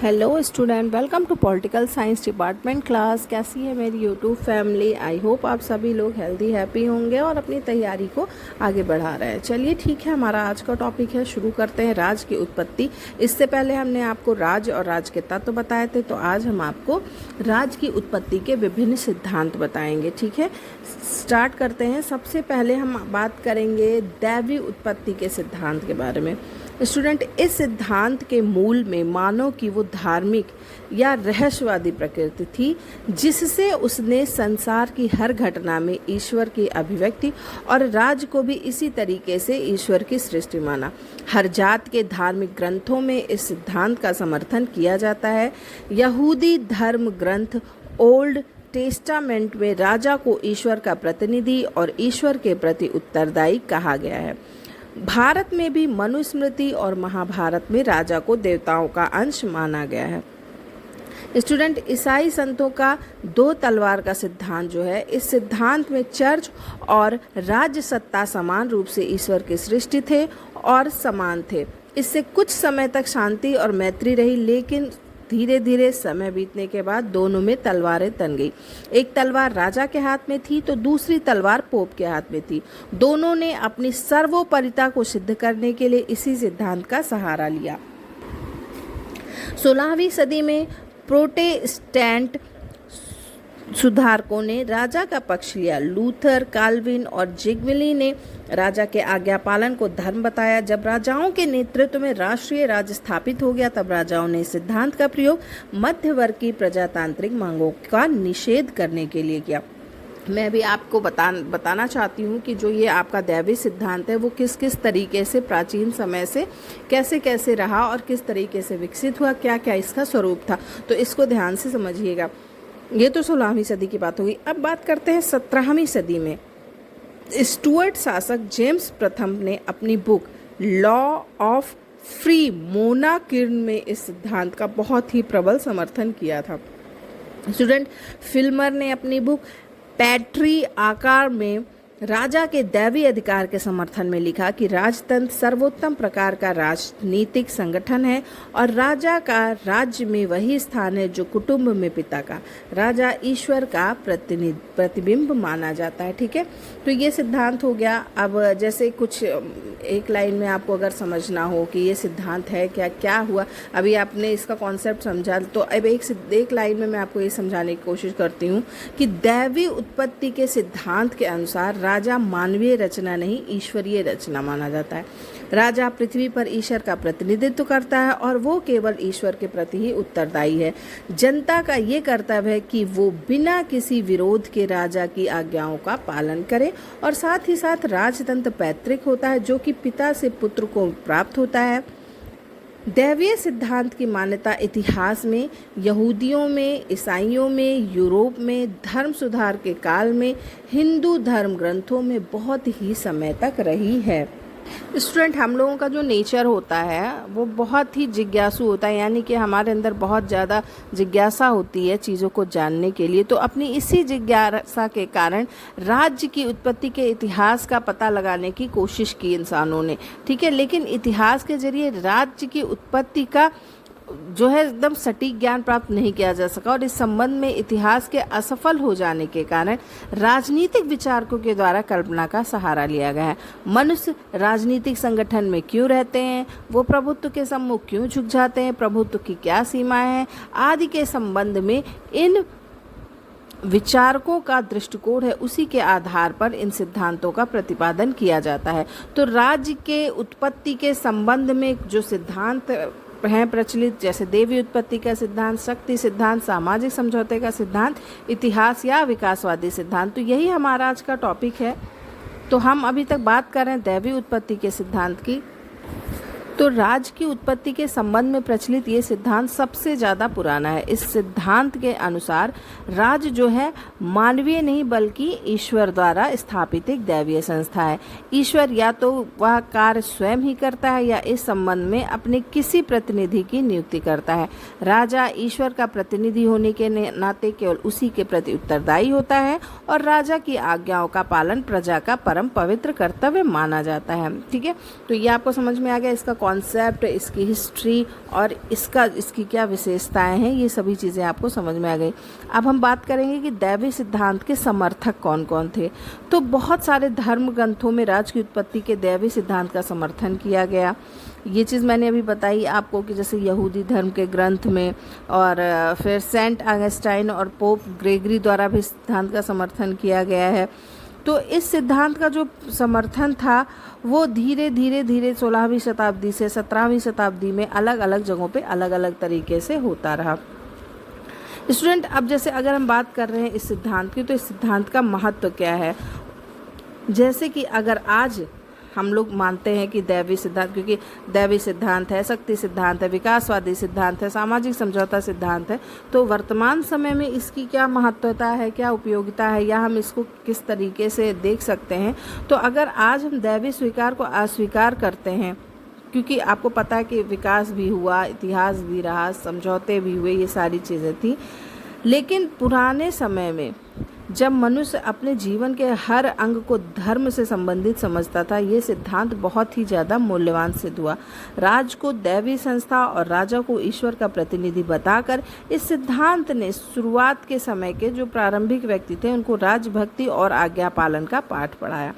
Hello student, welcome to political science department class. कैसी है मेरी यूट्यूब फैमिली? आई होप आप सभी लोग हेल्दी हैप्पी होंगे और अपनी तैयारी को आगे बढ़ा रहे हैं। चलिए ठीक है, हमारा आज का टॉपिक है, शुरू करते हैं। राज की उत्पत्ति। इससे पहले हमने आपको राज और राज के तत्व बताए थे, तो आज हम आपको राज की उत्पत्ति के विभिन्न सिद्धांत बताएंगे। ठीक है, स्टार्ट करते हैं। सबसे पहले हम बात करेंगे दैवी उत्पत्ति के सिद्धांत के बारे में। स्टूडेंट, इस सिद्धांत के मूल में मानव की वो धार्मिक या रहस्यवादी प्रकृति थी जिससे उसने संसार की हर घटना में ईश्वर की अभिव्यक्ति और राज को भी इसी तरीके से ईश्वर की सृष्टि माना। हर जात के धार्मिक ग्रंथों में इस सिद्धांत का समर्थन किया जाता है। यहूदी धर्म ग्रंथ ओल्ड टेस्टामेंट में राजा को ईश्वर का प्रतिनिधि और ईश्वर के प्रति उत्तरदायी कहा गया है। भारत में भी मनुस्मृति और महाभारत में राजा को देवताओं का अंश माना गया है। स्टूडेंट, ईसाई संतों का दो तलवार का सिद्धांत जो है, इस सिद्धांत में चर्च और राज्य सत्ता समान रूप से ईश्वर की सृष्टि थे और समान थे। इससे कुछ समय तक शांति और मैत्री रही, लेकिन धीरे धीरे समय बीतने के बाद दोनों में तलवारें तन गई। एक तलवार राजा के हाथ में थी तो दूसरी तलवार पोप के हाथ में थी। दोनों ने अपनी सर्वोपरिता को सिद्ध करने के लिए इसी सिद्धांत का सहारा लिया। 16वीं सदी में प्रोटेस्टेंट सुधारकों ने राजा का पक्ष लिया। लूथर, काल्विन और जिगविली ने राजा के आज्ञा पालन को धर्म बताया। जब राजाओं के नेतृत्व में राष्ट्रीय राज्य स्थापित हो गया, तब राजाओं ने इस सिद्धांत का प्रयोग मध्यवर्ग की प्रजातांत्रिक मांगों का निषेध करने के लिए किया। मैं भी आपको बताना चाहती हूँ कि जो ये आपका दैवी सिद्धांत है वो किस किस तरीके से प्राचीन समय से कैसे कैसे रहा और किस तरीके से विकसित हुआ, क्या क्या इसका स्वरूप था, तो इसको ध्यान से समझिएगा। ये तो 16वीं सदी की बात होगी। अब बात करते हैं 17वीं सदी में। स्टुअर्ट शासक जेम्स प्रथम ने अपनी book law of free monarchy में इस सिद्धांत का बहुत ही प्रबल समर्थन किया था। स्टूडेंट, फिल्मर ने अपनी बुक पैट्री आकार में राजा के दैवी अधिकार के समर्थन में लिखा कि राजतंत्र सर्वोत्तम प्रकार का राजनीतिक संगठन है और राजा का राज्य में वही स्थान है जो कुटुंब में पिता का। राजा ईश्वर का प्रतिबिंब माना जाता है। ठीक है, तो ये सिद्धांत हो गया। अब जैसे कुछ एक लाइन में आपको अगर समझना हो कि ये सिद्धांत है क्या क्या हुआ, अभी आपने इसका कॉन्सेप्ट समझा, तो अब एक लाइन में मैं आपको ये समझाने की कोशिश करती हूँ कि दैवी उत्पत्ति के सिद्धांत के अनुसार राजा मानवीय रचना नहीं, ईश्वरीय रचना माना जाता है। राजा पृथ्वी पर ईश्वर का प्रतिनिधित्व करता है और वो केवल ईश्वर के प्रति ही उत्तरदायी है। जनता का ये कर्तव्य है कि वो बिना किसी विरोध के राजा की आज्ञाओं का पालन करे, और साथ ही साथ राजतंत्र पैतृक होता है जो कि पिता से पुत्र को प्राप्त होता है। दैवीय सिद्धांत की मान्यता इतिहास में, यहूदियों में, ईसाइयों में, यूरोप में, धर्म सुधार के काल में, हिंदू धर्म ग्रंथों में बहुत ही समय तक रही है। स्टूडेंट, हम लोगों का जो नेचर होता है वो बहुत ही जिज्ञासु होता है, यानी कि हमारे अंदर बहुत ज़्यादा जिज्ञासा होती है चीज़ों को जानने के लिए। तो अपनी इसी जिज्ञासा के कारण राज्य की उत्पत्ति के इतिहास का पता लगाने की कोशिश की इंसानों ने। ठीक है, लेकिन इतिहास के जरिए राज्य की उत्पत्ति का जो है एकदम सटीक ज्ञान प्राप्त नहीं किया जा सका, और इस संबंध में इतिहास के असफल हो जाने के कारण राजनीतिक विचारकों के द्वारा कल्पना का सहारा लिया गया है। मनुष्य राजनीतिक संगठन में क्यों रहते हैं, वो प्रभुत्व के सम्मुख क्यों झुक जाते हैं, प्रभुत्व की क्या सीमाएं हैं आदि के संबंध में इन विचारकों का दृष्टिकोण है, उसी के आधार पर इन सिद्धांतों का प्रतिपादन किया जाता है। तो राज्य के उत्पत्ति के संबंध में जो सिद्धांत हैं प्रचलित, जैसे देवी उत्पत्ति का सिद्धांत, शक्ति सिद्धांत, सामाजिक समझौते का सिद्धांत, इतिहास या विकासवादी सिद्धांत, तो यही हमारा आज का टॉपिक है। तो हम अभी तक बात कर रहे हैं दैवी उत्पत्ति के सिद्धांत की। तो राज की उत्पत्ति के संबंध में प्रचलित ये सिद्धांत सबसे ज़्यादा पुराना है। इस सिद्धांत के अनुसार राज जो है मानवीय नहीं बल्कि ईश्वर द्वारा स्थापित एक दैवीय संस्था है। ईश्वर या तो वह कार्य स्वयं ही करता है या इस संबंध में अपने किसी प्रतिनिधि की नियुक्ति करता है। राजा ईश्वर का प्रतिनिधि होने के नाते केवल उसी के प्रति उत्तरदायी होता है और राजा की आज्ञाओं का पालन प्रजा का परम पवित्र कर्तव्य माना जाता है। ठीक है, तो ये आपको समझ में आ गया इसका कॉन्सेप्ट, इसकी हिस्ट्री और इसकी क्या विशेषताएं हैं, ये सभी चीज़ें आपको समझ में आ गई। अब हम बात करेंगे कि दैवी सिद्धांत के समर्थक कौन कौन थे। तो बहुत सारे धर्म ग्रंथों में राज की उत्पत्ति के दैवी सिद्धांत का समर्थन किया गया। ये चीज़ मैंने अभी बताई आपको कि जैसे यहूदी धर्म के ग्रंथ में, और फिर सेंट ऑगस्टाइन और पोप ग्रेगरी द्वारा भी सिद्धांत का समर्थन किया गया है। तो इस सिद्धांत का जो समर्थन था वो धीरे धीरे 16वीं शताब्दी से 17वीं शताब्दी में अलग अलग जगहों पे अलग अलग तरीके से होता रहा। स्टूडेंट, अब जैसे अगर हम बात कर रहे हैं इस सिद्धांत की, तो इस सिद्धांत का महत्व क्या है। जैसे कि अगर आज हम लोग मानते हैं कि दैवी सिद्धांत, क्योंकि दैवी सिद्धांत है, शक्ति सिद्धांत है, विकासवादी सिद्धांत है, सामाजिक समझौता सिद्धांत है, तो वर्तमान समय में इसकी क्या महत्वता है, क्या उपयोगिता है, या हम इसको किस तरीके से देख सकते हैं। तो अगर आज हम दैवी स्वीकार को अस्वीकार करते हैं, क्योंकि आपको पता है कि विकास भी हुआ, इतिहास भी रहा, समझौते भी हुए, ये सारी चीज़ें थी, लेकिन पुराने समय में जब मनुष्य अपने जीवन के हर अंग को धर्म से संबंधित समझता था, ये सिद्धांत बहुत ही ज़्यादा मूल्यवान सिद्ध हुआ। राज को दैवी संस्था और राजा को ईश्वर का प्रतिनिधि बताकर इस सिद्धांत ने शुरुआत के समय के जो प्रारंभिक व्यक्ति थे उनको राजभक्ति और आज्ञा पालन का पाठ पढ़ाया।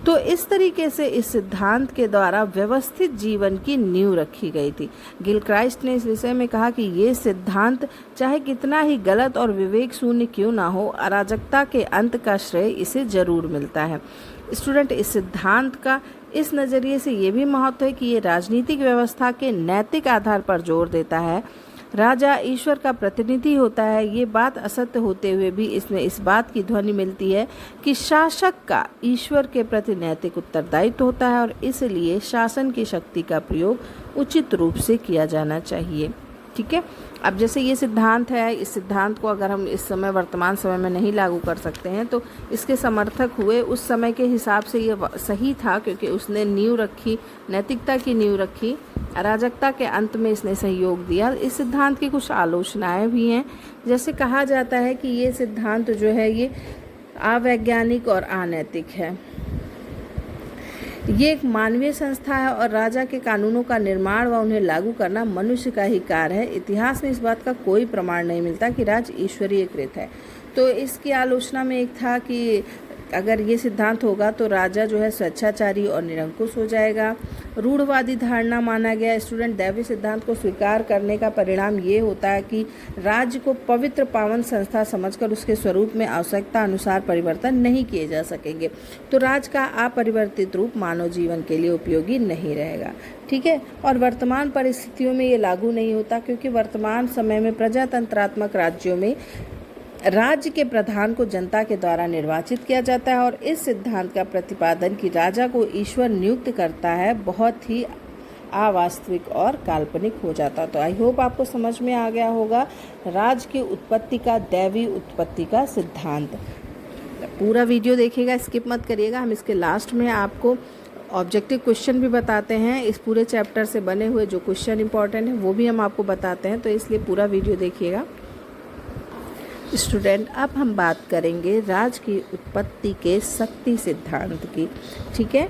तो इस तरीके से इस सिद्धांत के द्वारा व्यवस्थित जीवन की नींव रखी गई थी। गिलक्राइस्ट ने इस विषय में कहा कि ये सिद्धांत चाहे कितना ही गलत और विवेक शून्य क्यों ना हो, अराजकता के अंत का श्रेय इसे जरूर मिलता है। स्टूडेंट, इस सिद्धांत का इस नज़रिए से ये भी महत्व है कि ये राजनीतिक व्यवस्था के नैतिक आधार पर जोर देता है। राजा ईश्वर का प्रतिनिधि होता है, ये बात असत्य होते हुए भी इसमें इस बात की ध्वनि मिलती है कि शासक का ईश्वर के प्रति नैतिक उत्तरदायित्व होता है और इसलिए शासन की शक्ति का प्रयोग उचित रूप से किया जाना चाहिए। ठीक है। अब जैसे ये सिद्धांत है, इस सिद्धांत को अगर हम इस समय वर्तमान समय में नहीं लागू कर सकते हैं, तो इसके समर्थक हुए उस समय के हिसाब से ये सही था, क्योंकि उसने नींव रखी, नैतिकता की नींव रखी, अराजकता के अंत में इसने सहयोग दिया। इस सिद्धांत की कुछ आलोचनाएं भी हैं। जैसे कहा जाता है कि ये सिद्धांत जो है ये अवैज्ञानिक और अनैतिक है। ये एक मानवीय संस्था है और राजा के कानूनों का निर्माण व उन्हें लागू करना मनुष्य का ही कार्य है। इतिहास में इस बात का कोई प्रमाण नहीं मिलता कि राज ईश्वरीयकृत है। तो इसकी आलोचना में एक था कि अगर ये सिद्धांत होगा तो राजा जो है स्वेच्छाचारी और निरंकुश हो जाएगा। रूढ़वादी धारणा माना गया। स्टूडेंट, दैवी सिद्धांत को स्वीकार करने का परिणाम ये होता है कि राज्य को पवित्र पावन संस्था समझकर उसके स्वरूप में आवश्यकता अनुसार परिवर्तन नहीं किए जा सकेंगे। तो राज का अपरिवर्तित रूप मानव जीवन के लिए उपयोगी नहीं रहेगा। ठीक है। और वर्तमान परिस्थितियों में ये लागू नहीं होता, क्योंकि वर्तमान समय में प्रजातंत्रात्मक राज्यों में राज्य के प्रधान को जनता के द्वारा निर्वाचित किया जाता है और इस सिद्धांत का प्रतिपादन कि राजा को ईश्वर नियुक्त करता है बहुत ही अवास्तविक और काल्पनिक हो जाता। तो आई होप आपको समझ में आ गया होगा राज की उत्पत्ति का, दैवी उत्पत्ति का सिद्धांत। पूरा वीडियो देखिएगा, स्किप मत करिएगा। हम इसके लास्ट में आपको ऑब्जेक्टिव क्वेश्चन भी बताते हैं। इस पूरे चैप्टर से बने हुए जो क्वेश्चन इंपॉर्टेंट है वो भी हम आपको बताते हैं, तो इसलिए पूरा वीडियो देखिएगा। स्टूडेंट, अब हम बात करेंगे राज की उत्पत्ति के शक्ति सिद्धांत की। ठीक है,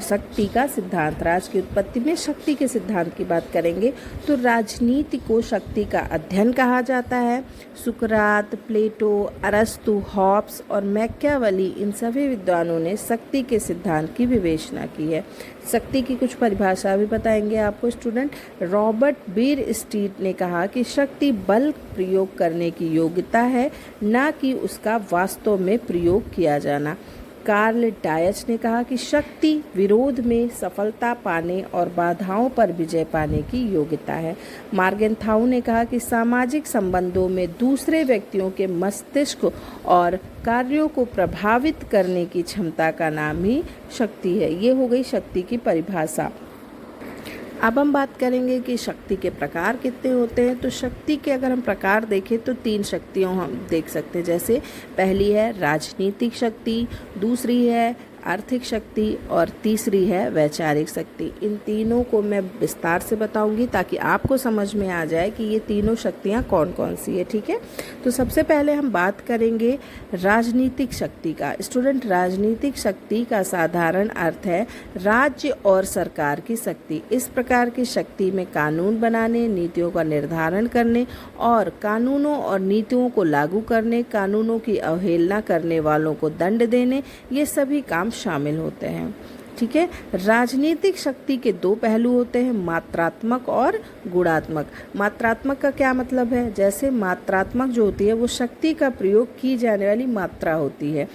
शक्ति का सिद्धांत, राज की उत्पत्ति में शक्ति के सिद्धांत की बात करेंगे। तो राजनीति को शक्ति का अध्ययन कहा जाता है। सुकरात, प्लेटो, अरस्तु, हॉब्स और मैकियावेली, इन सभी विद्वानों ने शक्ति के सिद्धांत की विवेचना की है। शक्ति की कुछ परिभाषा भी बताएंगे आपको स्टूडेंट। रॉबर्ट बीर स्ट्रीट ने कहा कि शक्ति बल प्रयोग करने की योग्यता है, ना कि उसका वास्तव में प्रयोग किया जाना। कार्ल डायच ने कहा कि शक्ति विरोध में सफलता पाने और बाधाओं पर विजय पाने की योग्यता है। मार्गेनथाउ ने कहा कि सामाजिक संबंधों में दूसरे व्यक्तियों के मस्तिष्क और कार्यों को प्रभावित करने की क्षमता का नाम ही शक्ति है। ये हो गई शक्ति की परिभाषा। अब हम बात करेंगे कि शक्ति के प्रकार कितने होते हैं। तो शक्ति के अगर हम प्रकार देखें तो 3 शक्तियाँ हम देख सकते हैं। जैसे पहली है राजनीतिक शक्ति, दूसरी है आर्थिक शक्ति और तीसरी है वैचारिक शक्ति। इन तीनों को मैं विस्तार से बताऊंगी ताकि आपको समझ में आ जाए कि ये तीनों शक्तियाँ कौन कौन सी है। ठीक है, तो सबसे पहले हम बात करेंगे राजनीतिक शक्ति का। स्टूडेंट, राजनीतिक शक्ति का साधारण अर्थ है राज्य और सरकार की शक्ति। इस प्रकार की शक्ति में कानून बनाने, नीतियों का निर्धारण करने और कानूनों और नीतियों को लागू करने, कानूनों की अवहेलना करने वालों को दंड देने, ये सभी काम शामिल होते हैं। ठीक है, राजनीतिक शक्ति के दो पहलू होते हैं, मात्रात्मक और गुणात्मक। मात्रात्मक का क्या मतलब है? जैसे मात्रात्मक जो होती है वो शक्ति का प्रयोग की जाने वाली मात्रा होती है।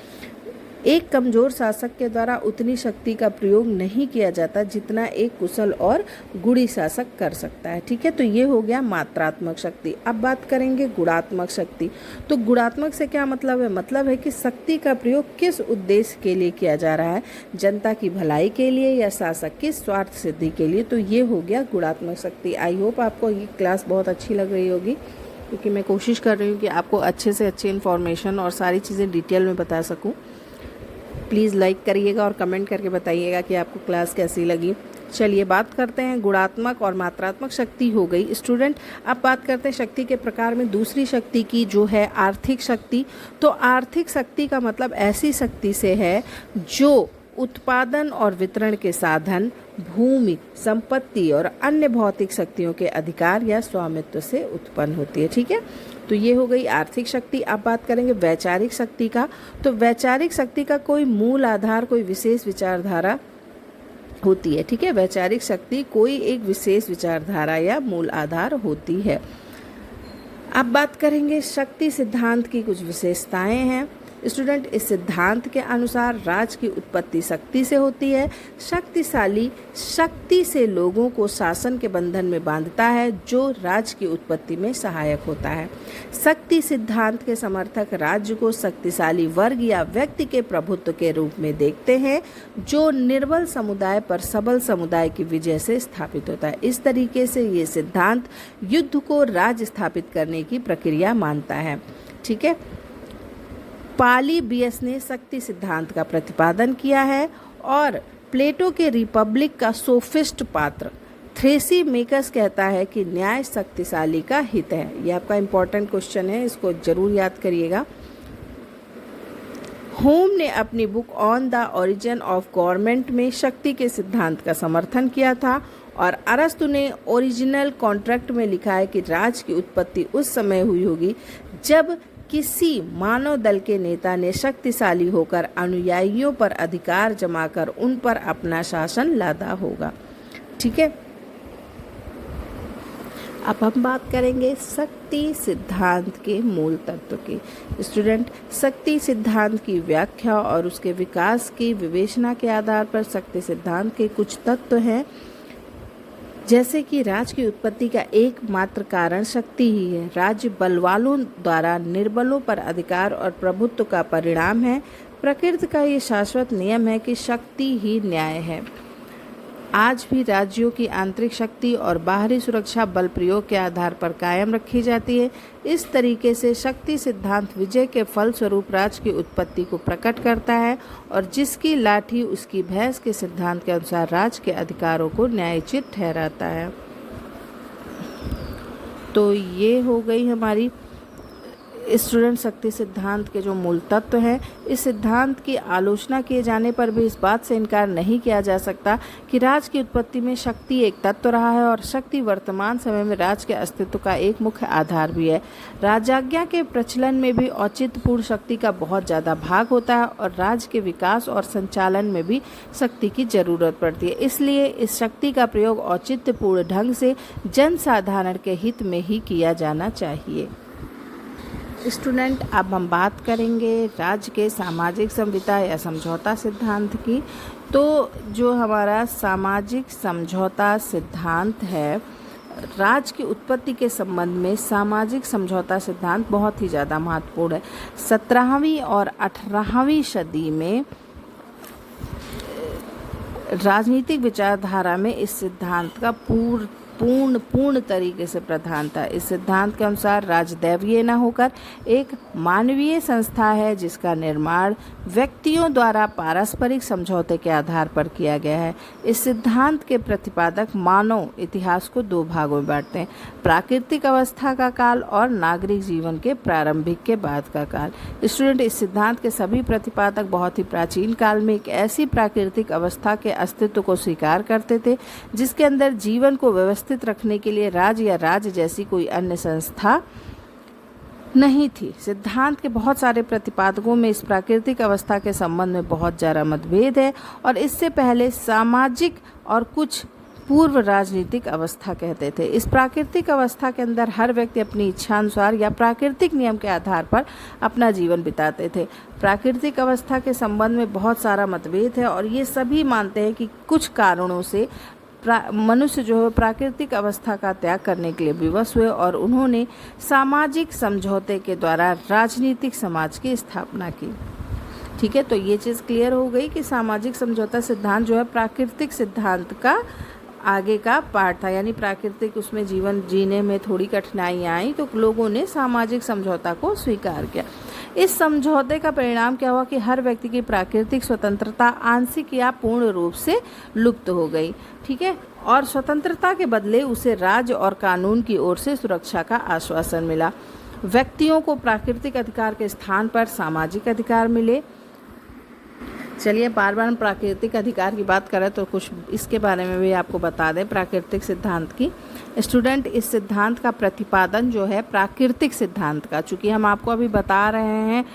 एक कमजोर शासक के द्वारा उतनी शक्ति का प्रयोग नहीं किया जाता जितना एक कुशल और गुणी शासक कर सकता है। ठीक है, तो ये हो गया मात्रात्मक शक्ति। अब बात करेंगे गुणात्मक शक्ति। तो गुणात्मक से क्या मतलब है? मतलब है कि शक्ति का प्रयोग किस उद्देश्य के लिए किया जा रहा है, जनता की भलाई के लिए या शासक की स्वार्थ सिद्धि के लिए। तो ये हो गया गुणात्मक शक्ति। आई होप आपको ये क्लास बहुत अच्छी लग रही होगी, क्योंकि मैं कोशिश कर रही हूँ कि आपको अच्छे से अच्छी इन्फॉर्मेशन और सारी चीज़ें डिटेल में बता सकूँ। प्लीज़ लाइक करिएगा और कमेंट करके बताइएगा कि आपको क्लास कैसी लगी। चलिए बात करते हैं, गुणात्मक और मात्रात्मक शक्ति हो गई स्टूडेंट। अब बात करते हैं शक्ति के प्रकार में दूसरी शक्ति की, जो है आर्थिक शक्ति। तो आर्थिक शक्ति का मतलब ऐसी शक्ति से है जो उत्पादन और वितरण के साधन, भूमि, संपत्ति और अन्य भौतिक शक्तियों के अधिकार या स्वामित्व से उत्पन्न होती है। ठीक है, तो ये हो गई आर्थिक शक्ति। अब बात करेंगे वैचारिक शक्ति का। तो वैचारिक शक्ति का कोई मूल आधार, कोई विशेष विचारधारा होती है। ठीक है, वैचारिक शक्ति कोई एक विशेष विचारधारा या मूल आधार होती है। अब बात करेंगे शक्ति सिद्धांत की कुछ विशेषताएं हैं। स्टूडेंट, इस सिद्धांत के अनुसार राज्य की उत्पत्ति शक्ति से होती है। शक्तिशाली शक्ति से लोगों को शासन के बंधन में बांधता है, जो राज्य की उत्पत्ति में सहायक होता है। शक्ति सिद्धांत के समर्थक राज्य को शक्तिशाली वर्ग या व्यक्ति के प्रभुत्व के रूप में देखते हैं, जो निर्बल समुदाय पर सबल समुदाय की विजय से स्थापित होता है। इस तरीके से ये सिद्धांत युद्ध को राज्य स्थापित करने की प्रक्रिया मानता है। ठीक है, पॉलीबियस ने शक्ति सिद्धांत का प्रतिपादन किया है और प्लेटो के रिपब्लिक का सोफिस्ट पात्र थ्रेसीमेकस कहता है कि न्याय शक्तिशाली का हित है। यह आपका इम्पोर्टेंट क्वेश्चन है, इसको जरूर याद करिएगा। होम ने अपनी book on the origin of government में शक्ति के सिद्धांत का समर्थन किया था और अरस्तु ने ओरिजिनल कॉन्ट्रैक्ट में लिखा है कि राज्य की उत्पत्ति उस समय हुई होगी जब किसी मानव दल के नेता ने शक्तिशाली होकर अनुयायियों पर अधिकार जमाकर उन पर अपना शासन लादा होगा। ठीक है, अब हम बात करेंगे शक्ति सिद्धांत के मूल तत्व की। स्टूडेंट, शक्ति सिद्धांत की व्याख्या और उसके विकास की विवेचना के आधार पर शक्ति सिद्धांत के कुछ तत्व हैं, जैसे कि राज्य की उत्पत्ति का एकमात्र कारण शक्ति ही है। राज्य बलवालों द्वारा निर्बलों पर अधिकार और प्रभुत्व का परिणाम है। प्रकृति का ये शाश्वत नियम है कि शक्ति ही न्याय है। आज भी राज्यों की आंतरिक शक्ति और बाहरी सुरक्षा बल प्रयोग के आधार पर कायम रखी जाती है। इस तरीके से शक्ति सिद्धांत विजय के फलस्वरूप राज्य की उत्पत्ति को प्रकट करता है और जिसकी लाठी उसकी भैंस के सिद्धांत के अनुसार राज्य के अधिकारों को न्यायोचित ठहराता है। तो ये हो गई हमारी स्टूडेंट शक्ति सिद्धांत के जो मूल तत्व हैं। इस सिद्धांत की आलोचना किए जाने पर भी इस बात से इनकार नहीं किया जा सकता कि राज्य की उत्पत्ति में शक्ति एक तत्व रहा है और शक्ति वर्तमान समय में राज्य के अस्तित्व का एक मुख्य आधार भी है। राजाज्ञा के प्रचलन में भी औचित्यपूर्ण शक्ति का बहुत ज़्यादा भाग होता है और राज्य के विकास और संचालन में भी शक्ति की जरूरत पड़ती है। इसलिए इस शक्ति का प्रयोग औचित्यपूर्ण ढंग से जनसाधारण के हित में ही किया जाना चाहिए। स्टूडेंट, अब हम बात करेंगे राज्य के सामाजिक संविदा या समझौता सिद्धांत की। तो जो हमारा सामाजिक समझौता सिद्धांत है, राज्य की उत्पत्ति के संबंध में सामाजिक समझौता सिद्धांत बहुत ही ज़्यादा महत्वपूर्ण है। 17वीं और 18वीं सदी में राजनीतिक विचारधारा में इस सिद्धांत का पूर्ण तरीके से प्रधान था। इस सिद्धांत के अनुसार राज्य दैवीय न होकर एक मानवीय संस्था है जिसका निर्माण व्यक्तियों द्वारा पारस्परिक समझौते के आधार पर किया गया है। इस सिद्धांत के प्रतिपादक मानव इतिहास को दो भागों में बांटते हैं, प्राकृतिक अवस्था का काल और नागरिक जीवन के प्रारंभिक के बाद का काल। स्टूडेंट, इस सिद्धांत के सभी प्रतिपादक बहुत ही प्राचीन काल में एक ऐसी प्राकृतिक अवस्था के अस्तित्व को स्वीकार करते थे जिसके अंदर जीवन को व्यवस्थित रखने के लिए राज्य या राज्य जैसी कोई अन्य संस्था नहीं थी। सिद्धांत के बहुत सारे प्रतिपादकों में इस प्राकृतिक अवस्था के संबंध में बहुत ज़्यादा मतभेद है और इससे पहले सामाजिक और कुछ पूर्व राजनीतिक अवस्था कहते थे। इस प्राकृतिक अवस्था के अंदर हर व्यक्ति अपनी इच्छानुसार या प्राकृतिक नियम के आधार पर अपना जीवन बिताते थे। प्राकृतिक अवस्था के संबंध में बहुत सारा मतभेद है और ये सभी मानते हैं कि कुछ कारणों से मनुष्य जो है प्राकृतिक अवस्था का त्याग करने के लिए विवश हुए और उन्होंने सामाजिक समझौते के द्वारा राजनीतिक समाज की स्थापना की। ठीक है, तो ये चीज़ क्लियर हो गई कि सामाजिक समझौता सिद्धांत जो है प्राकृतिक सिद्धांत का आगे का पार्ट था, यानी प्राकृतिक उसमें जीवन जीने में थोड़ी कठिनाइयाँ आई तो लोगों ने सामाजिक समझौता को स्वीकार किया। इस समझौते का परिणाम क्या हुआ कि हर व्यक्ति की प्राकृतिक स्वतंत्रता आंशिक या पूर्ण रूप से लुप्त हो गई। ठीक है, और स्वतंत्रता के बदले उसे राज्य और कानून की ओर से सुरक्षा का आश्वासन मिला। व्यक्तियों को प्राकृतिक अधिकार के स्थान पर सामाजिक अधिकार मिले। चलिए, बार बार हम प्राकृतिक अधिकार की बात करें तो कुछ इसके बारे में भी आपको बता दें प्राकृतिक सिद्धांत की। स्टूडेंट, इस सिद्धांत का प्रतिपादन जो है प्राकृतिक सिद्धांत का, चूँकि हम आपको अभी बता रहे हैं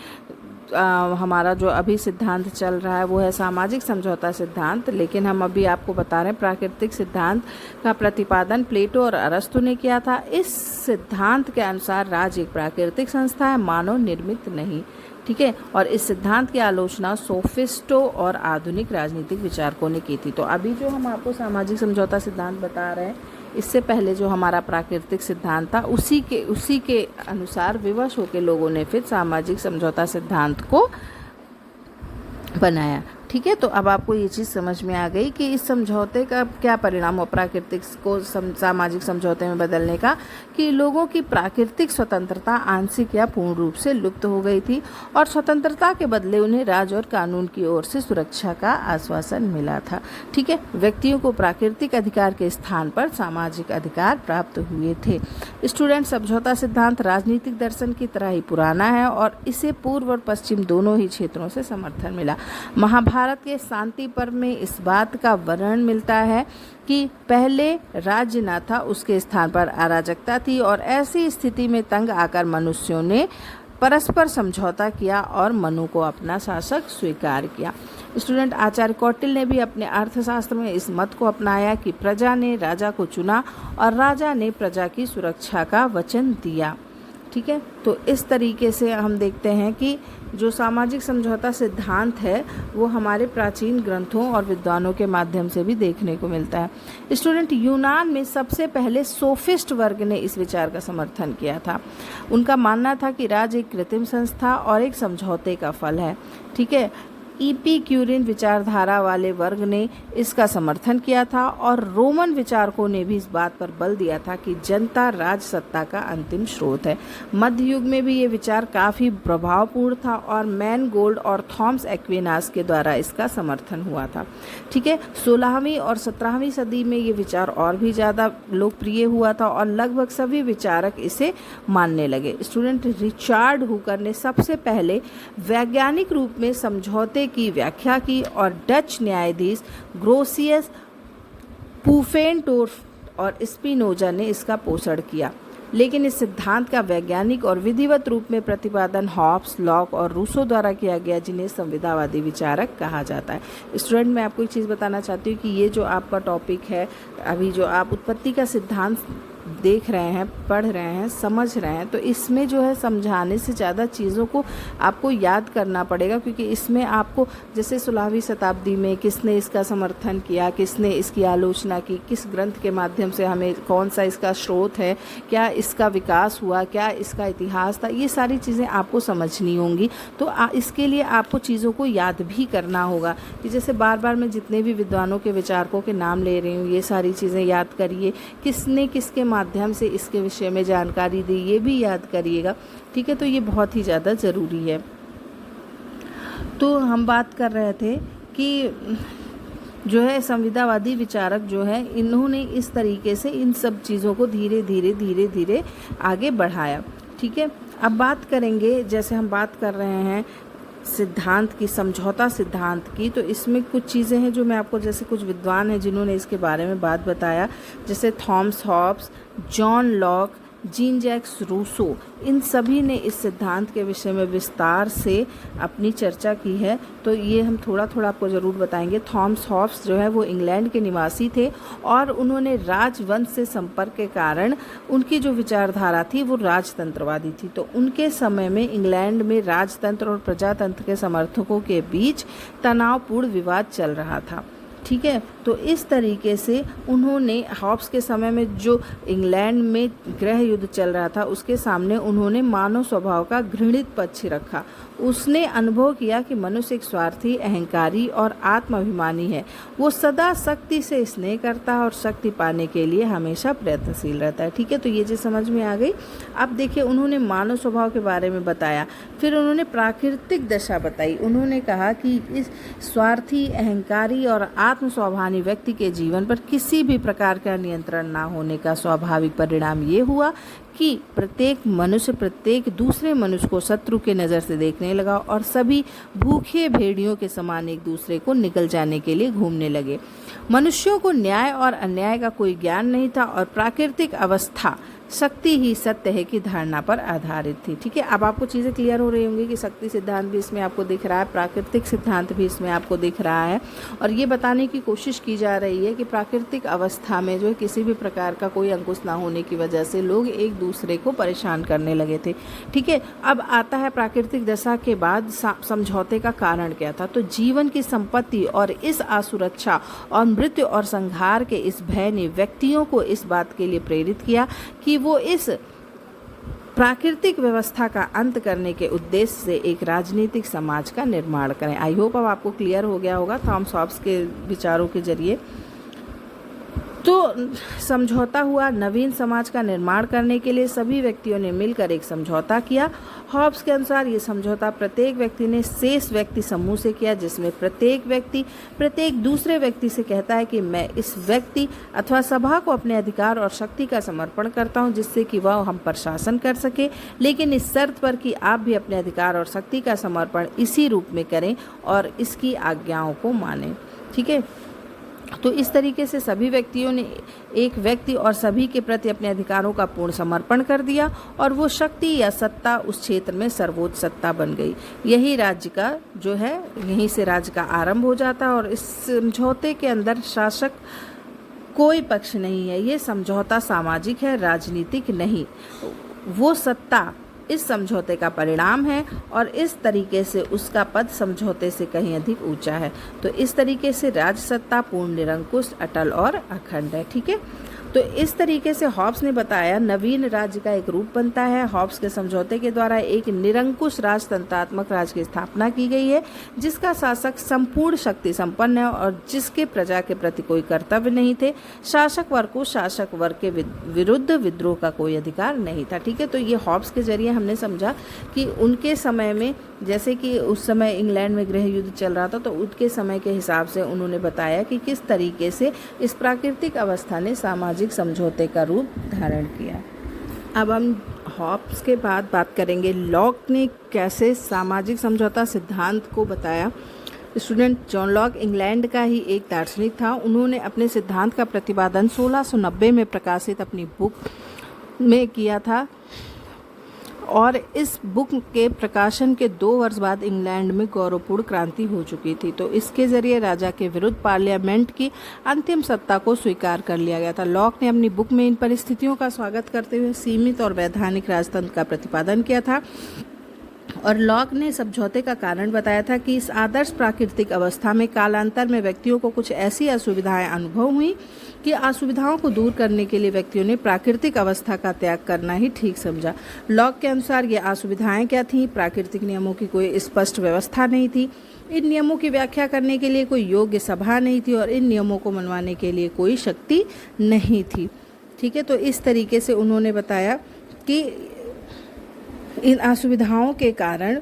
हमारा जो अभी सिद्धांत चल रहा है वो है सामाजिक समझौता सिद्धांत, लेकिन हम अभी आपको बता रहे हैं प्राकृतिक सिद्धांत का प्रतिपादन प्लेटो और अरस्तु ने किया था। इस सिद्धांत के अनुसार राज्य एक प्राकृतिक संस्था है, मानव निर्मित नहीं। ठीक है, और इस सिद्धांत की आलोचना सोफिस्टों और आधुनिक राजनीतिक विचारकों ने की थी। तो अभी जो हम आपको सामाजिक समझौता सिद्धांत बता रहे हैं, इससे पहले जो हमारा प्राकृतिक सिद्धांत था उसी के अनुसार विवश होकर लोगों ने फिर सामाजिक समझौता सिद्धांत को बनाया। ठीक है, तो अब आपको ये चीज़ समझ में आ गई कि इस समझौते का क्या परिणाम हो प्राकृतिक को सामाजिक समझौते में बदलने का, कि लोगों की प्राकृतिक स्वतंत्रता आंशिक या पूर्ण रूप से लुप्त हो गई थी और स्वतंत्रता के बदले उन्हें राज्य और कानून की ओर से सुरक्षा का आश्वासन मिला था। ठीक है, व्यक्तियों को प्राकृतिक अधिकार के स्थान पर सामाजिक अधिकार प्राप्त हुए थे। स्टूडेंट, समझौता सिद्धांत राजनीतिक दर्शन की तरह ही पुराना है और इसे पूर्व और पश्चिम दोनों ही क्षेत्रों से समर्थन मिला। महाभारत के शांति पर्व में इस बात का वर्णन मिलता है कि पहले राज्य न था, उसके स्थान पर अराजकता थी और ऐसी स्थिति में तंग आकर मनुष्यों ने परस्पर समझौता किया और मनु को अपना शासक स्वीकार किया। स्टूडेंट, आचार्य कौटिल्य ने भी अपने अर्थशास्त्र में इस मत को अपनाया कि प्रजा ने राजा को चुना और राजा ने प्रजा की सुरक्षा का वचन दिया। ठीक है, तो इस तरीके से हम देखते हैं कि जो सामाजिक समझौता सिद्धांत है वो हमारे प्राचीन ग्रंथों और विद्वानों के माध्यम से भी देखने को मिलता है। स्टूडेंट, यूनान में सबसे पहले सोफिस्ट वर्ग ने इस विचार का समर्थन किया था। उनका मानना था कि राज्य एक कृत्रिम संस्था और एक समझौते का फल है। ठीक है, इपिक्यूरियन विचारधारा वाले वर्ग ने इसका समर्थन किया था और रोमन विचारकों ने भी इस बात पर बल दिया था कि जनता राज सत्ता का अंतिम स्रोत है। मध्य युग में भी ये विचार काफ़ी प्रभावपूर्ण था और मैनगोल्ड और थॉमस एक्विनास के द्वारा इसका समर्थन हुआ था। ठीक है, 16वीं और 17वीं सदी में ये विचार और भी ज़्यादा लोकप्रिय हुआ था और लगभग सभी विचारक इसे मानने लगे। स्टूडेंट, रिचार्ड हुकर ने सबसे पहले वैज्ञानिक रूप में समझौते की व्याख्या की और डच न्यायाधीश ग्रोसियस पुफेनटोर्फ और स्पिनोजा ने इसका पोषण किया, लेकिन इस सिद्धांत का वैज्ञानिक और विधिवत रूप में प्रतिपादन हॉब्स, लॉक और रूसो द्वारा किया गया, जिन्हें संविदावादी विचारक कहा जाता है। स्टूडेंट, मैं आपको एक चीज़ बताना चाहती हूँ कि ये जो आपका टॉपिक है अभी, जो आप उत्पत्ति का सिद्धांत देख रहे हैं, पढ़ रहे हैं, समझ रहे हैं, तो इसमें जो है समझाने से ज़्यादा चीज़ों को आपको याद करना पड़ेगा, क्योंकि इसमें आपको जैसे 16वीं शताब्दी में किसने इसका समर्थन किया, किसने इसकी आलोचना की, किस ग्रंथ के माध्यम से हमें कौन सा इसका स्रोत है, क्या इसका विकास हुआ, क्या इसका इतिहास था, ये सारी चीज़ें आपको समझनी होंगी। तो इसके लिए आपको चीज़ों को याद भी करना होगा कि जैसे बार बार मैं जितने भी विद्वानों के विचारकों के नाम ले रही हूँ, ये सारी चीज़ें याद करिए, किसने किसके माध्यम से इसके विषय में जानकारी दी, ये भी याद करिएगा। ठीक है, तो ये बहुत ही ज़्यादा ज़रूरी है। तो हम बात कर रहे थे कि जो है संविदावादी विचारक जो है, इन्होंने इस तरीके से इन सब चीज़ों को धीरे धीरे आगे बढ़ाया। ठीक है, अब बात करेंगे, जैसे हम बात कर रहे हैं सिद्धांत की, समझौता सिद्धांत की, तो इसमें कुछ चीज़ें हैं जो मैं आपको, जैसे कुछ विद्वान हैं जिन्होंने इसके बारे में बात बताया, जैसे Thomas Hobbes, John Locke, Jean Jacques Rousseau, इन सभी ने इस सिद्धांत के विषय में विस्तार से अपनी चर्चा की है। तो ये हम थोड़ा थोड़ा आपको ज़रूर बताएंगे। थॉमस हॉब्स जो है वो इंग्लैंड के निवासी थे और उन्होंने राजवंश से संपर्क के कारण उनकी जो विचारधारा थी वो राजतंत्रवादी थी। तो उनके समय में इंग्लैंड में राजतंत्र और प्रजातंत्र के समर्थकों के बीच तनावपूर्ण विवाद चल रहा था। ठीक है, तो इस तरीके से उन्होंने हॉब्स के समय में जो इंग्लैंड में गृह युद्ध चल रहा था उसके सामने उन्होंने मानव स्वभाव का घृणित पक्ष रखा। उसने अनुभव किया कि मनुष्य एक स्वार्थी, अहंकारी और आत्माभिमानी है। वो सदा शक्ति से स्नेह करता है और शक्ति पाने के लिए हमेशा प्रयत्नशील रहता है। ठीक है, तो ये चीज़ समझ में आ गई। अब देखिए, उन्होंने मानव स्वभाव के बारे में बताया, फिर उन्होंने प्राकृतिक दशा बताई। उन्होंने कहा कि इस स्वार्थी, अहंकारी और आत्मस्वाभिमानी व्यक्ति के जीवन पर किसी भी प्रकार का नियंत्रण ना होने का स्वाभाविक परिणाम ये हुआ कि प्रत्येक मनुष्य प्रत्येक दूसरे मनुष्य को शत्रु के नज़र से देखने लगा और सभी भूखे भेड़ियों के समान एक दूसरे को निकल जाने के लिए घूमने लगे। मनुष्यों को न्याय और अन्याय का कोई ज्ञान नहीं था और प्राकृतिक अवस्था शक्ति ही सत्य है की धारणा पर आधारित थी। ठीक है, अब आपको चीज़ें क्लियर हो रही होंगी कि शक्ति सिद्धांत भी इसमें आपको दिख रहा है, प्राकृतिक सिद्धांत भी इसमें आपको दिख रहा है, और ये बताने की कोशिश की जा रही है कि प्राकृतिक अवस्था में जो है किसी भी प्रकार का कोई अंकुश ना होने की वजह से लोग एक दूसरे को परेशान करने लगे थे। ठीक है, अब आता है प्राकृतिक दशा के बाद समझौते का कारण क्या था। तो जीवन की संपत्ति और इस असुरक्षा और मृत्यु और संहार के इस भय ने व्यक्तियों को इस बात के लिए प्रेरित किया कि वो इस प्राकृतिक व्यवस्था का अंत करने के उद्देश्य से एक राजनीतिक समाज का निर्माण करें। आई होप अब आपको क्लियर हो गया होगा थॉमस हॉब्स के विचारों के जरिए। तो समझौता हुआ, नवीन समाज का निर्माण करने के लिए सभी व्यक्तियों ने मिलकर एक समझौता किया। हॉब्स के अनुसार ये समझौता प्रत्येक व्यक्ति ने शेष व्यक्ति समूह से किया, जिसमें प्रत्येक व्यक्ति प्रत्येक दूसरे व्यक्ति से कहता है कि मैं इस व्यक्ति अथवा सभा को अपने अधिकार और शक्ति का समर्पण करता हूं, जिससे कि वह हम पर शासन कर सके, लेकिन इस शर्त पर कि आप भी अपने अधिकार और शक्ति का समर्पण इसी रूप में करें और इसकी आज्ञाओं को मानें। ठीक है, तो इस तरीके से सभी व्यक्तियों ने एक व्यक्ति और सभी के प्रति अपने अधिकारों का पूर्ण समर्पण कर दिया और वो शक्ति या सत्ता उस क्षेत्र में सर्वोच्च सत्ता बन गई। यही राज्य का जो है, यहीं से राज्य का आरंभ हो जाता है और इस समझौते के अंदर शासक कोई पक्ष नहीं है। ये समझौता सामाजिक है, राजनीतिक नहीं। वो सत्ता इस समझौते का परिणाम है और इस तरीके से उसका पद समझौते से कहीं अधिक ऊंचा है। तो इस तरीके से राज सत्ता पूर्ण, निरंकुश, अटल और अखंड है। ठीक है, तो इस तरीके से हॉब्स ने बताया नवीन राज्य का एक रूप बनता है। हॉब्स के समझौते के द्वारा एक निरंकुश राजतंत्रात्मक राज्य की स्थापना की गई है, जिसका शासक संपूर्ण शक्ति संपन्न है और जिसके प्रजा के प्रति कोई कर्तव्य नहीं थे। शासक वर्ग को शासक वर्ग के विरुद्ध विद्रोह का कोई अधिकार नहीं था। ठीक है, तो ये हॉब्स के जरिए हमने समझा कि उनके समय में, जैसे कि उस समय इंग्लैंड में गृह युद्ध चल रहा था, तो उनके समय के हिसाब से उन्होंने बताया कि किस तरीके से इस प्राकृतिक अवस्था ने सामाजिक समझौते का रूप धारण किया। अब हम हॉब्स के बाद बात करेंगे लॉक ने कैसे सामाजिक समझौता सिद्धांत को बताया। स्टूडेंट, जॉन लॉक इंग्लैंड का ही एक दार्शनिक था। उन्होंने अपने सिद्धांत का प्रतिपादन 1690 में प्रकाशित अपनी बुक में किया था और इस बुक के प्रकाशन के 2 वर्ष बाद इंग्लैंड में गौरवपूर्ण क्रांति हो चुकी थी। तो इसके जरिए राजा के विरुद्ध पार्लियामेंट की अंतिम सत्ता को स्वीकार कर लिया गया था। लॉक ने अपनी बुक में इन परिस्थितियों का स्वागत करते हुए सीमित और वैधानिक राजतंत्र का प्रतिपादन किया था और लॉक ने समझौते का कारण बताया था कि इस आदर्श प्राकृतिक अवस्था में कालांतर में व्यक्तियों को कुछ ऐसी असुविधाएं अनुभव हुई कि असुविधाओं को दूर करने के लिए व्यक्तियों ने प्राकृतिक अवस्था का त्याग करना ही ठीक समझा। लॉक के अनुसार ये असुविधाएं क्या थीं? प्राकृतिक नियमों की कोई स्पष्ट व्यवस्था नहीं थी, इन नियमों की व्याख्या करने के लिए कोई योग्य सभा नहीं थी और इन नियमों को मनवाने के लिए कोई शक्ति नहीं थी। ठीक है, तो इस तरीके से उन्होंने बताया कि इन असुविधाओं के कारण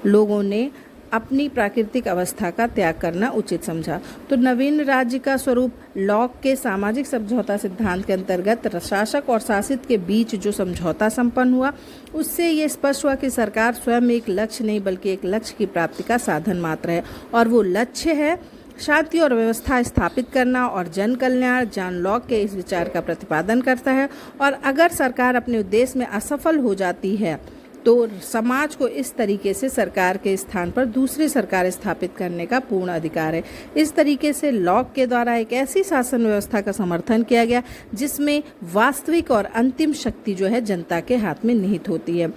लोगों ने अपनी प्राकृतिक अवस्था का त्याग करना उचित समझा। तो नवीन राज्य का स्वरूप लॉक के सामाजिक समझौता सिद्धांत के अंतर्गत शासक और शासित के बीच जो समझौता संपन्न हुआ, उससे ये स्पष्ट हुआ कि सरकार स्वयं एक लक्ष्य नहीं बल्कि एक लक्ष्य की प्राप्ति का साधन मात्र है और वो लक्ष्य है शांति और व्यवस्था स्थापित करना और जन कल्याण। जॉन लॉक के इस विचार का प्रतिपादन करता है और अगर सरकार अपने उद्देश्य में असफल हो जाती है तो समाज को इस तरीके से सरकार के स्थान पर दूसरी सरकार स्थापित करने का पूर्ण अधिकार है। इस तरीके से लॉक के द्वारा एक ऐसी शासन व्यवस्था का समर्थन किया गया जिसमें वास्तविक और अंतिम शक्ति जो है जनता के हाथ में निहित होती है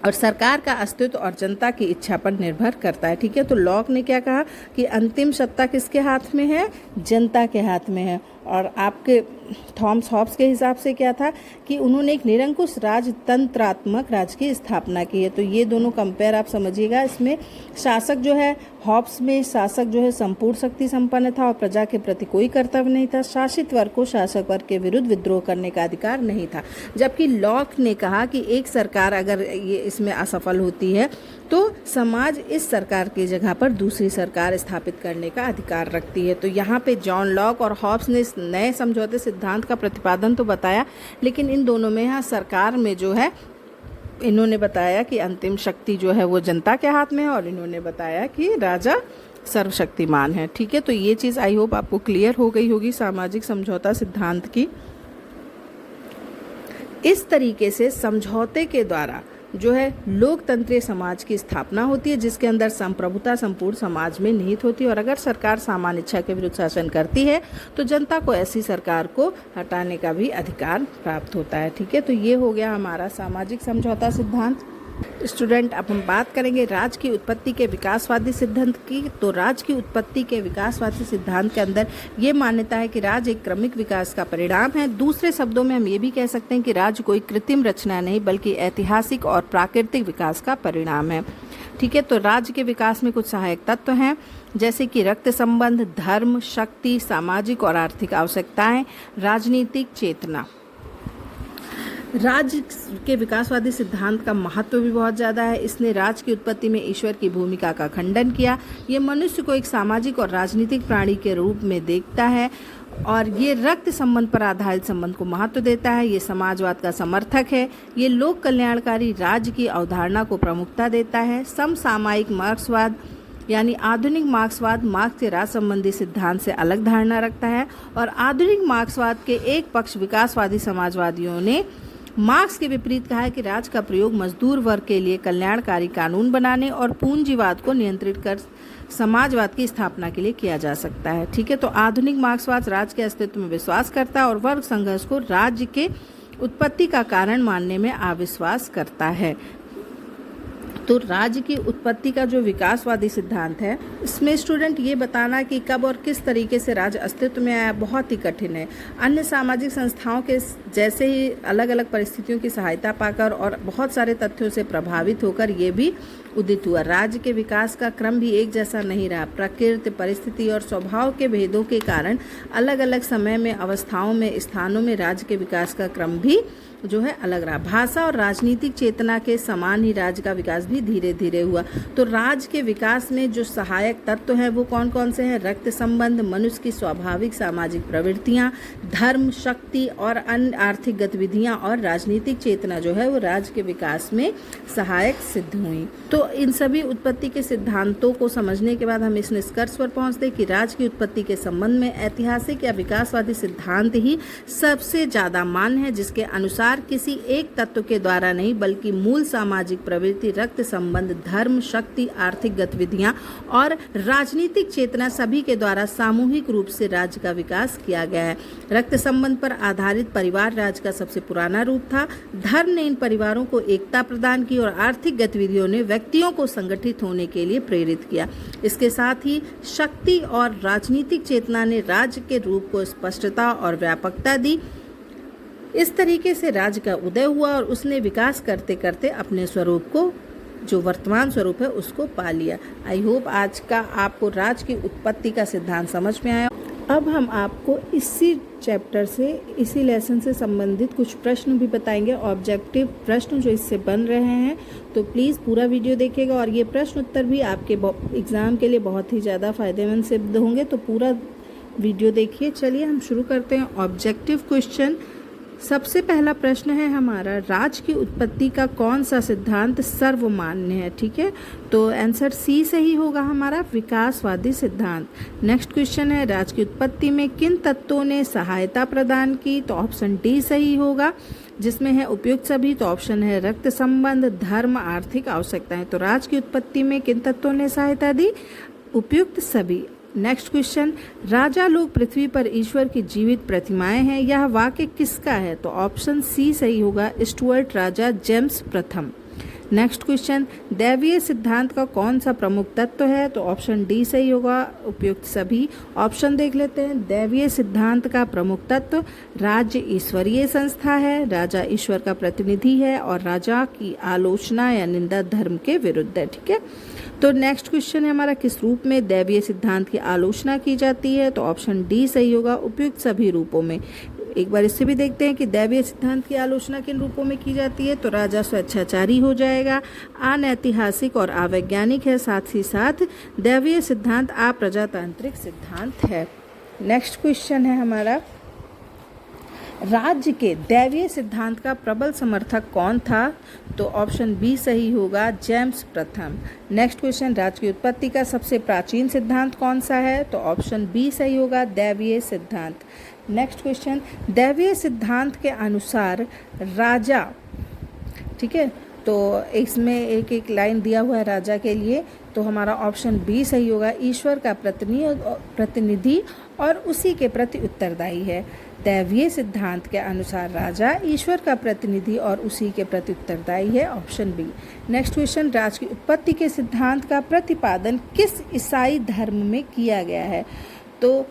और सरकार का अस्तित्व और जनता की इच्छा पर निर्भर करता है। ठीक है, तो लॉक ने क्या कहा कि अंतिम सत्ता किसके हाथ में है? जनता के हाथ में है। और आपके थॉमस हॉब्स के हिसाब से क्या था कि उन्होंने एक निरंकुश राजतंत्रात्मक राज्य की स्थापना की है। तो ये दोनों कंपेयर आप समझिएगा। इसमें शासक जो है, हॉब्स में शासक जो है संपूर्ण शक्ति संपन्न था और प्रजा के प्रति कोई कर्तव्य नहीं था। शासित वर्ग को शासक वर्ग के विरुद्ध विद्रोह करने का अधिकार नहीं था। जबकि लॉक ने कहा कि एक सरकार अगर ये इसमें असफल होती है तो समाज इस सरकार की जगह पर दूसरी सरकार स्थापित करने का अधिकार रखती है। तो यहाँ पे जॉन लॉक और हॉब्स ने इस नए समझौते सिद्धांत का प्रतिपादन तो बताया, लेकिन इन दोनों में यहाँ सरकार में जो है इन्होंने बताया कि अंतिम शक्ति जो है वो जनता के हाथ में है और इन्होंने बताया कि राजा सर्वशक्तिमान है। ठीक है, तो ये चीज़ आई होप आपको क्लियर हो गई होगी सामाजिक समझौता सिद्धांत की। इस तरीके से समझौते के द्वारा जो है लोकतंत्रीय समाज की स्थापना होती है जिसके अंदर संप्रभुता संपूर्ण समाज में निहित होती है और अगर सरकार सामान्य इच्छा के विरुद्ध शासन करती है तो जनता को ऐसी सरकार को हटाने का भी अधिकार प्राप्त होता है। ठीक है, तो ये हो गया हमारा सामाजिक समझौता सिद्धांत। स्टूडेंट, अब हम बात करेंगे राज्य की उत्पत्ति के विकासवादी सिद्धांत की। तो राज्य की उत्पत्ति के विकासवादी सिद्धांत के अंदर ये मान्यता है कि राज्य एक क्रमिक विकास का परिणाम है। दूसरे शब्दों में हम ये भी कह सकते हैं कि राज्य कोई कृत्रिम रचना नहीं बल्कि ऐतिहासिक और प्राकृतिक विकास का परिणाम है। ठीक है, तो राज्य के विकास में कुछ सहायक तत्व हैं जैसे कि रक्त संबंध, धर्म, शक्ति, सामाजिक और आर्थिक आवश्यकताएं, राजनीतिक चेतना। राज्य के विकासवादी सिद्धांत का महत्व भी बहुत ज़्यादा है। इसने राज्य की उत्पत्ति में ईश्वर की भूमिका का खंडन किया। ये मनुष्य को एक सामाजिक और राजनीतिक प्राणी के रूप में देखता है और ये रक्त संबंध पर आधारित संबंध को महत्व देता है। ये समाजवाद का समर्थक है। ये लोक कल्याणकारी राज्य की अवधारणा को प्रमुखता देता है। समसामयिक मार्क्सवाद यानी आधुनिक मार्क्सवाद मार्क्स के राज्य संबंधी सिद्धांत से अलग धारणा रखता है और आधुनिक मार्क्सवाद के एक पक्ष विकासवादी समाजवादियों ने मार्क्स के विपरीत कहा है कि राज्य का प्रयोग मजदूर वर्ग के लिए कल्याणकारी कानून बनाने और पूंजीवाद को नियंत्रित कर समाजवाद की स्थापना के लिए किया जा सकता है। ठीक है, तो आधुनिक मार्क्सवाद राज्य के अस्तित्व में विश्वास करता है और वर्ग संघर्ष को राज्य के उत्पत्ति का कारण मानने में अविश्वास करता है। तो राज्य की उत्पत्ति का जो विकासवादी सिद्धांत है इसमें स्टूडेंट ये बताना कि कब और किस तरीके से राज्य अस्तित्व में आया बहुत ही कठिन है। अन्य सामाजिक संस्थाओं के जैसे ही अलग अलग परिस्थितियों की सहायता पाकर और बहुत सारे तथ्यों से प्रभावित होकर ये भी उदित हुआ। राज्य के विकास का क्रम भी एक जैसा नहीं रहा। प्रकृति, परिस्थिति और स्वभाव के भेदों के कारण अलग अलग समय में, अवस्थाओं में, स्थानों में राज्य के विकास का क्रम भी जो है अलग रहा। भाषा और राजनीतिक चेतना के समान ही राज्य का विकास भी धीरे धीरे हुआ। तो राज्य के विकास में जो सहायक तत्व हैं वो कौन कौन से हैं? रक्त संबंध, मनुष्य की स्वाभाविक सामाजिक प्रवृत्तियां, धर्म, शक्ति और अन्य आर्थिक गतिविधियां और राजनीतिक चेतना जो है वो राज्य के विकास में सहायक सिद्ध हुई। तो इन सभी उत्पत्ति के सिद्धांतों को समझने के बाद हम इस निष्कर्ष पर पहुंचते कि राज्य की उत्पत्ति के संबंध में ऐतिहासिक या विकासवादी सिद्धांत ही सबसे ज्यादा मान्य है, जिसके अनुसार अनुसार किसी एक तत्व के द्वारा नहीं बल्कि मूल सामाजिक प्रवृत्ति, रक्त संबंध, धर्म, शक्ति, आर्थिक गतिविधियां और राजनीतिक चेतना सभी के द्वारा सामूहिक रूप से राज्य का विकास किया गया है। रक्त संबंध पर आधारित परिवार राज्य का सबसे पुराना रूप था। धर्म ने इन परिवारों को एकता प्रदान की और आर्थिक गतिविधियों ने व्यक्तियों को संगठित होने के लिए प्रेरित किया। इसके साथ ही शक्ति और राजनीतिक चेतना ने राज्य के रूप को स्पष्टता और व्यापकता दी। इस तरीके से राज्य का उदय हुआ और उसने विकास करते करते अपने स्वरूप को, जो वर्तमान स्वरूप है, उसको पा लिया। आई होप आज का आपको राज्य की उत्पत्ति का सिद्धांत समझ में आया। अब हम आपको इसी चैप्टर से, इसी लेसन से संबंधित कुछ प्रश्न भी बताएंगे, ऑब्जेक्टिव प्रश्न जो इससे बन रहे हैं। तो प्लीज़ पूरा वीडियो देखिएगा और ये प्रश्न उत्तर भी आपके एग्ज़ाम के लिए बहुत ही ज़्यादा फायदेमंद सिद्ध होंगे। तो पूरा वीडियो देखिए। चलिए हम शुरू करते हैं। ऑब्जेक्टिव क्वेश्चन, सबसे पहला प्रश्न है हमारा, राज्य की उत्पत्ति का कौन सा सिद्धांत सर्वमान्य है? ठीक है, तो आंसर सी सही होगा हमारा, विकासवादी सिद्धांत। नेक्स्ट क्वेश्चन है, राज्य की उत्पत्ति में किन तत्वों ने सहायता प्रदान की? तो ऑप्शन डी सही होगा, जिसमें है उपयुक्त सभी। तो ऑप्शन है रक्त संबंध, धर्म, आर्थिक आवश्यकताएं। तो राज्य की उत्पत्ति में किन तत्वों ने सहायता दी? उपयुक्त सभी। नेक्स्ट क्वेश्चन, राजा लोग पृथ्वी पर ईश्वर की जीवित प्रतिमाएं हैं, यह वाक्य किसका है? तो ऑप्शन सी सही होगा, स्टुअर्ट राजा जेम्स प्रथम। नेक्स्ट क्वेश्चन, दैवीय सिद्धांत का कौन सा प्रमुख तत्व है? तो ऑप्शन डी सही होगा, उपयुक्त सभी। ऑप्शन देख लेते हैं। दैवीय सिद्धांत का प्रमुख तत्व, राज्य ईश्वरीय संस्था है, राजा ईश्वर का प्रतिनिधि है और राजा की आलोचना या निंदा धर्म के विरुद्ध है। ठीक है, तो नेक्स्ट क्वेश्चन है हमारा, किस रूप में दैवीय सिद्धांत की आलोचना की जाती है? तो ऑप्शन डी सही होगा, उपयुक्त सभी रूपों में। एक बार इससे भी देखते हैं कि दैवीय सिद्धांत की आलोचना किन रूपों में की जाती है। तो राजा स्वेच्छाचारी हो जाएगा, अनैतिहासिक और अवैज्ञानिक है, साथ ही साथ दैवीय सिद्धांत अप्रजातांत्रिक सिद्धांत है। नेक्स्ट क्वेश्चन है हमारा, राज्य के दैवीय सिद्धांत का प्रबल समर्थक कौन था? तो ऑप्शन बी सही होगा, जेम्स प्रथम। नेक्स्ट क्वेश्चन, राज्य की उत्पत्ति का सबसे प्राचीन सिद्धांत कौन सा है? तो ऑप्शन बी सही होगा, दैवीय सिद्धांत। नेक्स्ट क्वेश्चन, दैवीय सिद्धांत के अनुसार राजा, ठीक है, तो इसमें एक एक लाइन दिया हुआ है राजा के लिए, तो हमारा ऑप्शन बी सही होगा, ईश्वर का प्रतिनिधि और उसी के प्रति उत्तरदायी है। दैवीय सिद्धांत के अनुसार राजा ईश्वर का प्रतिनिधि और उसी के प्रति उत्तरदायी है, ऑप्शन बी। नेक्स्ट क्वेश्चन, राज्य की उत्पत्ति के सिद्धांत का प्रतिपादन किस ईसाई धर्म में किया गया है? तो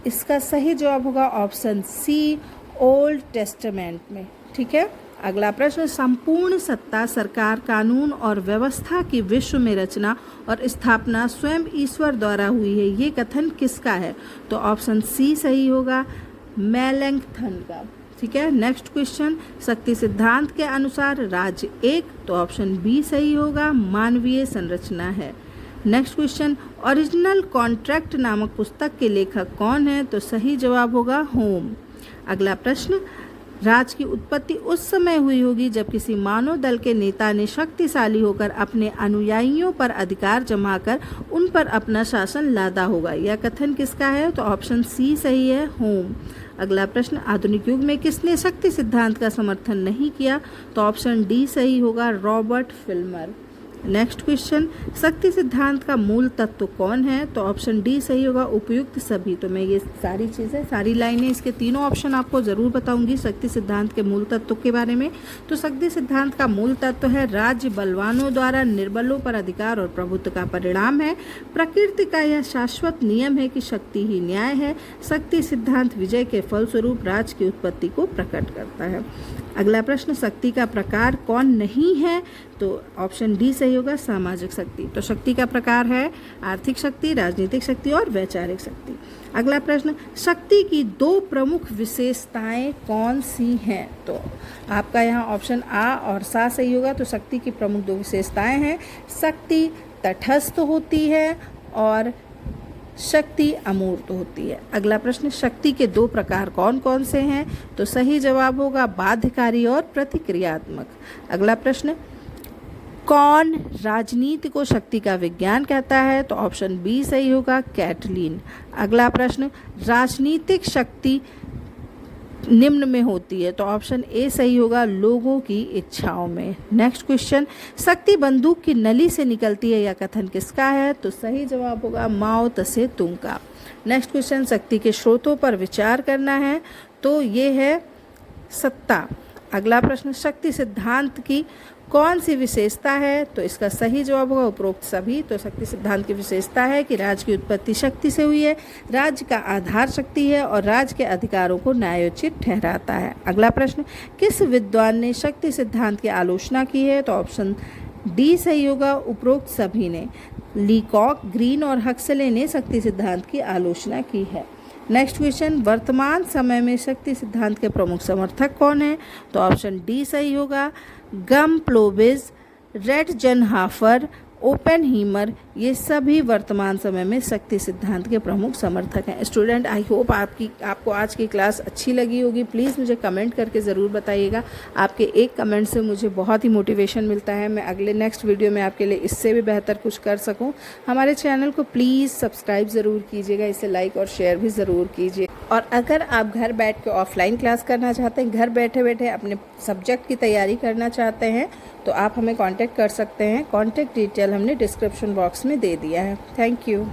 इसका सही जवाब होगा ऑप्शन सी, ओल्ड टेस्टामेंट में। ठीक है, अगला प्रश्न, संपूर्ण सत्ता, सरकार, कानून और व्यवस्था की विश्व में रचना और स्थापना स्वयं ईश्वर द्वारा हुई है, ये कथन किसका है? तो ऑप्शन सी सही होगा, मेलैंकथन का। ठीक है, नेक्स्ट क्वेश्चन, शक्ति सिद्धांत के अनुसार राज्य एक, तो ऑप्शन बी सही होगा, मानवीय संरचना है। नेक्स्ट क्वेश्चन, ओरिजिनल कॉन्ट्रैक्ट नामक पुस्तक के लेखक कौन है? तो सही जवाब होगा होम। अगला प्रश्न, राज्य की उत्पत्ति उस समय हुई होगी जब किसी मानव दल के नेता ने शक्तिशाली होकर अपने अनुयायियों पर अधिकार जमाकर उन पर अपना शासन लादा होगा, यह कथन किसका है? तो ऑप्शन सी सही है, होम। अगला प्रश्न, आधुनिक युग में किसने शक्ति सिद्धांत का समर्थन नहीं किया? तो ऑप्शन डी सही होगा, रॉबर्ट फिल्मर। नेक्स्ट क्वेश्चन, शक्ति सिद्धांत का मूल तत्व कौन है? तो ऑप्शन डी सही होगा, उपयुक्त सभी। तो मैं ये सारी चीज़ें, सारी लाइनें, इसके तीनों ऑप्शन आपको ज़रूर बताऊंगी शक्ति सिद्धांत के मूल तत्व के बारे में। तो शक्ति सिद्धांत का मूल तत्व है, राज्य बलवानों द्वारा निर्बलों पर अधिकार और प्रभुत्व का परिणाम है। प्रकृति का यह शाश्वत नियम है कि शक्ति ही न्याय है। शक्ति सिद्धांत विजय के फलस्वरूप राज्य की उत्पत्ति को प्रकट करता है। अगला प्रश्न, शक्ति का प्रकार कौन नहीं है? तो ऑप्शन डी सही होगा, सामाजिक शक्ति। तो शक्ति का प्रकार है आर्थिक शक्ति, राजनीतिक शक्ति और वैचारिक शक्ति। अगला प्रश्न, शक्ति की दो प्रमुख विशेषताएं कौन सी हैं? तो आपका यहाँ ऑप्शन आ और सा सही होगा। तो शक्ति की प्रमुख दो विशेषताएं हैं, शक्ति तटस्थ होती है और शक्ति अमूर्त होती है। अगला प्रश्न, शक्ति के दो प्रकार कौन कौन से हैं? तो सही जवाब होगा बाध्यकारी और प्रतिक्रियात्मक। अगला प्रश्न, कौन राजनीति को शक्ति का विज्ञान कहता है? तो ऑप्शन बी सही होगा, कैटलीन। अगला प्रश्न, राजनीतिक शक्ति निम्न में होती है? तो ऑप्शन ए सही होगा, लोगों की इच्छाओं में। नेक्स्ट क्वेश्चन, शक्ति बंदूक की नली से निकलती है, यह कथन किसका है? तो सही जवाब होगा माओ त्से तुंग का। नेक्स्ट क्वेश्चन, शक्ति के स्रोतों पर विचार करना है, तो ये है सत्ता। अगला प्रश्न, शक्ति सिद्धांत की कौन सी विशेषता है? तो इसका सही जवाब होगा उपरोक्त सभी। तो शक्ति सिद्धांत की विशेषता है कि राज्य की उत्पत्ति शक्ति से हुई है, राज्य का आधार शक्ति है और राज्य के अधिकारों को न्यायोचित ठहराता है। अगला प्रश्न, किस विद्वान ने शक्ति सिद्धांत की आलोचना की है? तो ऑप्शन डी सही होगा, उपरोक्त सभी ने। लीकॉक, ग्रीन और हक्सले ने शक्ति सिद्धांत की आलोचना की है। नेक्स्ट क्वेश्चन, वर्तमान समय में शक्ति सिद्धांत के प्रमुख समर्थक कौन हैं? तो ऑप्शन डी सही होगा, गम्प्लोविज, रेटजनहाफर, ओपेनहीमर, ये सभी वर्तमान समय में शक्ति सिद्धांत के प्रमुख समर्थक हैं। स्टूडेंट, आई होप आपको आज की क्लास अच्छी लगी होगी। प्लीज़ मुझे कमेंट करके ज़रूर बताइएगा। आपके एक कमेंट से मुझे बहुत ही मोटिवेशन मिलता है, मैं अगले नेक्स्ट वीडियो में आपके लिए इससे भी बेहतर कुछ कर सकूं। हमारे चैनल को प्लीज़ सब्सक्राइब ज़रूर कीजिएगा, इसे लाइक और शेयर भी ज़रूर कीजिए। और अगर आप घर बैठ के ऑफलाइन क्लास करना चाहते हैं, घर बैठे बैठे अपने सब्जेक्ट की तैयारी करना चाहते हैं, तो आप हमें कांटेक्ट कर सकते हैं। कांटेक्ट डिटेल हमने डिस्क्रिप्शन बॉक्स में दे दिया है। Thank you.